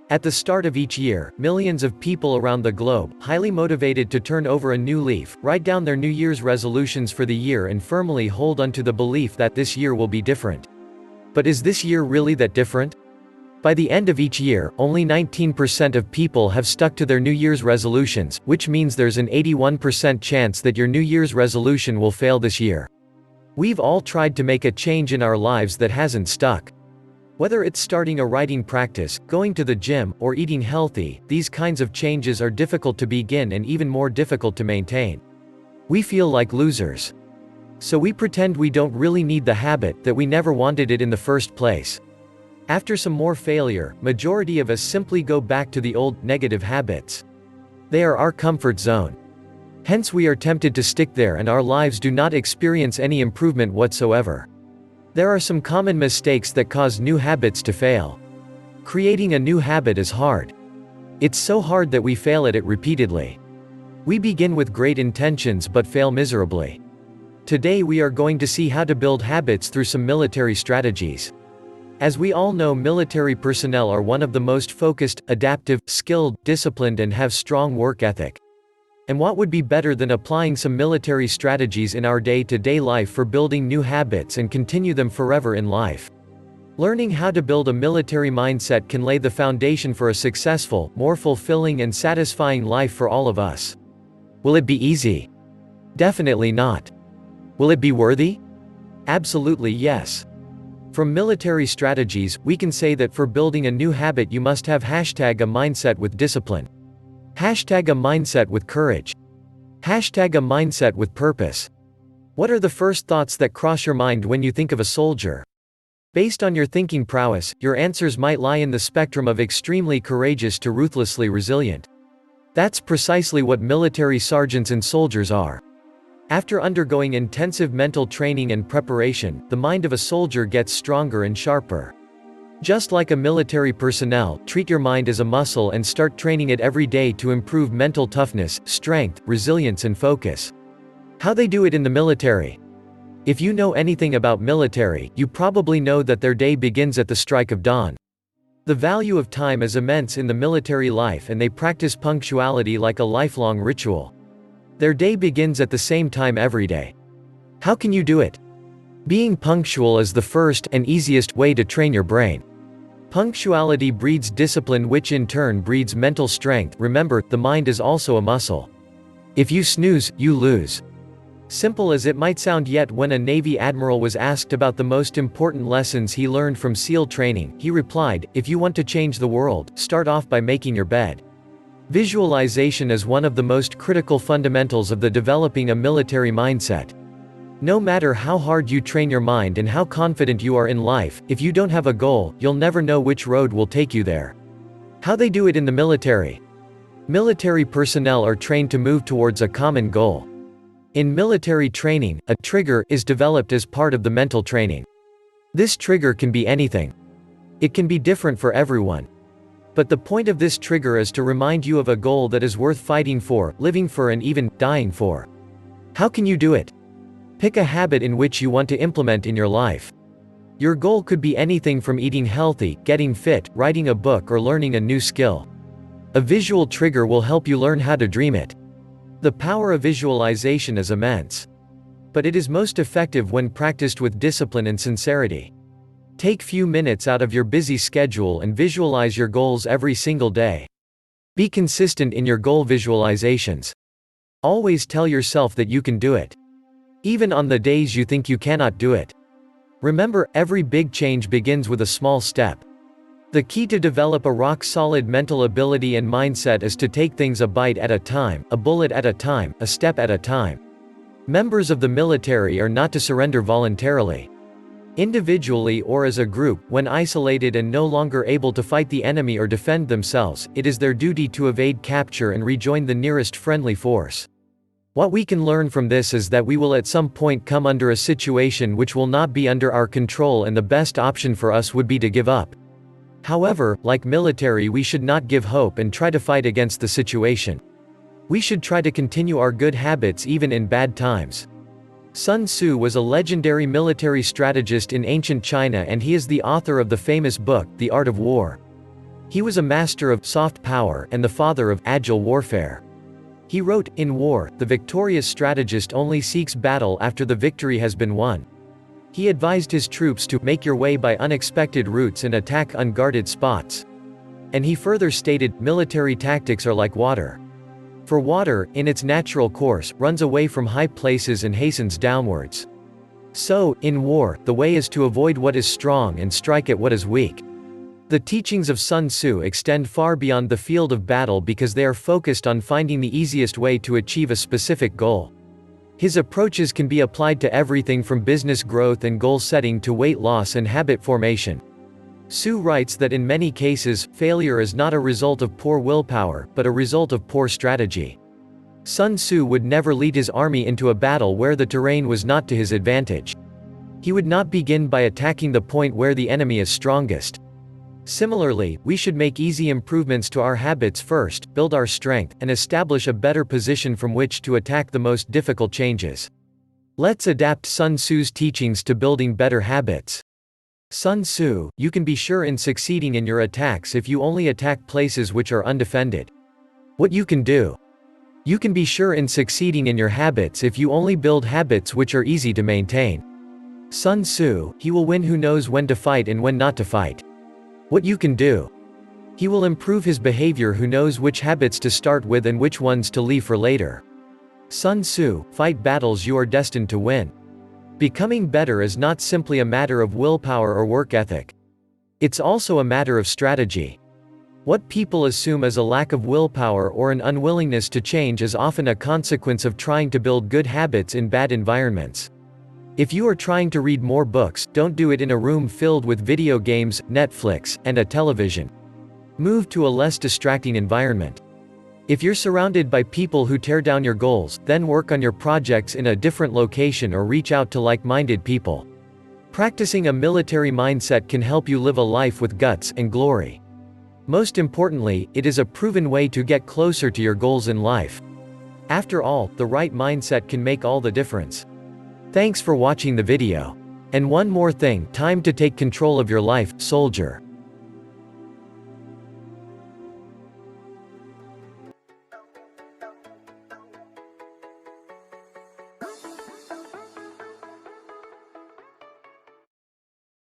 At the start of each year, millions of people around the globe, highly motivated to turn over a new leaf, write down their New Year's resolutions for the year and firmly hold onto the belief that this year will be different. But is this year really that different? By the end of each year, only 19% of people have stuck to their New Year's resolutions, which means there's an 81% chance that your New Year's resolution will fail this year. We've all tried to make a change in our lives that hasn't stuck. Whether it's starting a writing practice, going to the gym, or eating healthy, these kinds of changes are difficult to begin and even more difficult to maintain. We feel like losers. So we pretend we don't really need the habit, that we never wanted it in the first place. After some more failure, majority of us simply go back to the old, negative habits. They are our comfort zone. Hence we are tempted to stick there and our lives do not experience any improvement whatsoever. There are some common mistakes that cause new habits to fail. Creating a new habit is hard. It's so hard that we fail at it repeatedly. We begin with great intentions but fail miserably. Today we are going to see how to build habits through some military strategies. As we all know, military personnel are one of the most focused, adaptive, skilled, disciplined and have strong work ethic. And what would be better than applying some military strategies in our day-to-day life for building new habits and continue them forever in life? Learning how to build a military mindset can lay the foundation for a successful, more fulfilling and satisfying life for all of us. Will it be easy? Definitely not. Will it be worthy? Absolutely yes. From military strategies, we can say that for building a new habit you must have #a mindset with discipline. #a mindset with courage. #a mindset with purpose. What are the first thoughts that cross your mind when you think of a soldier? Based on your thinking prowess, your answers might lie in the spectrum of extremely courageous to ruthlessly resilient. That's precisely what military sergeants and soldiers are. After undergoing intensive mental training and preparation, the mind of a soldier gets stronger and sharper. Just like a military personnel, treat your mind as a muscle and start training it every day to improve mental toughness, strength, resilience and focus. How they do it in the military? If you know anything about military, you probably know that their day begins at the strike of dawn. The value of time is immense in the military life and they practice punctuality like a lifelong ritual. Their day begins at the same time every day. How can you do it? Being punctual is the first and easiest way to train your brain. Punctuality breeds discipline, which in turn breeds mental strength. Remember, the mind is also a muscle. If you snooze, you lose. Simple as it might sound, yet when a Navy admiral was asked about the most important lessons he learned from SEAL training, he replied, "If you want to change the world, start off by making your bed." Visualization is one of the most critical fundamentals of the developing a military mindset. No matter how hard you train your mind and how confident you are in life, if you don't have a goal, you'll never know which road will take you there. How they do it in the military? Military personnel are trained to move towards a common goal. In military training, a trigger is developed as part of the mental training. This trigger can be anything. It can be different for everyone. But the point of this trigger is to remind you of a goal that is worth fighting for, living for and even dying for. How can you do it? Pick a habit in which you want to implement in your life. Your goal could be anything from eating healthy, getting fit, writing a book or learning a new skill. A visual trigger will help you learn how to dream it. The power of visualization is immense. But it is most effective when practiced with discipline and sincerity. Take few minutes out of your busy schedule and visualize your goals every single day. Be consistent in your goal visualizations. Always tell yourself that you can do it. Even on the days you think you cannot do it. Remember, every big change begins with a small step. The key to develop a rock-solid mental ability and mindset is to take things a bite at a time, a bullet at a time, a step at a time. Members of the military are not to surrender voluntarily. Individually or as a group, when isolated and no longer able to fight the enemy or defend themselves, it is their duty to evade capture and rejoin the nearest friendly force. What we can learn from this is that we will at some point come under a situation which will not be under our control and the best option for us would be to give up. However, like military, we should not give hope and try to fight against the situation. We should try to continue our good habits even in bad times. Sun Tzu was a legendary military strategist in ancient China and he is the author of the famous book, The Art of War. He was a master of soft power and the father of agile warfare. He wrote, "In war, the victorious strategist only seeks battle after the victory has been won." He advised his troops to make your way by unexpected routes and attack unguarded spots. And he further stated, military tactics are like water. For water, in its natural course, runs away from high places and hastens downwards. So, in war, the way is to avoid what is strong and strike at what is weak. The teachings of Sun Tzu extend far beyond the field of battle because they are focused on finding the easiest way to achieve a specific goal. His approaches can be applied to everything from business growth and goal setting to weight loss and habit formation. Tzu writes that in many cases, failure is not a result of poor willpower, but a result of poor strategy. Sun Tzu would never lead his army into a battle where the terrain was not to his advantage. He would not begin by attacking the point where the enemy is strongest. Similarly, we should make easy improvements to our habits first, build our strength, and establish a better position from which to attack the most difficult changes. Let's adapt Sun Tzu's teachings to building better habits. Sun Tzu, you can be sure in succeeding in your attacks if you only attack places which are undefended. What you can do. You can be sure in succeeding in your habits if you only build habits which are easy to maintain. Sun Tzu, he will win who knows when to fight and when not to fight. What you can do. He will improve his behavior who knows which habits to start with and which ones to leave for later. Sun Tzu, fight battles you are destined to win. Becoming better is not simply a matter of willpower or work ethic. It's also a matter of strategy. What people assume as a lack of willpower or an unwillingness to change is often a consequence of trying to build good habits in bad environments. If you are trying to read more books, don't do it in a room filled with video games, Netflix, and a television. Move to a less distracting environment. If you're surrounded by people who tear down your goals, then work on your projects in a different location or reach out to like-minded people. Practicing a military mindset can help you live a life with guts and glory. Most importantly, it is a proven way to get closer to your goals in life. After all, the right mindset can make all the difference. Thanks for watching the video. And one more thing, time to take control of your life, soldier.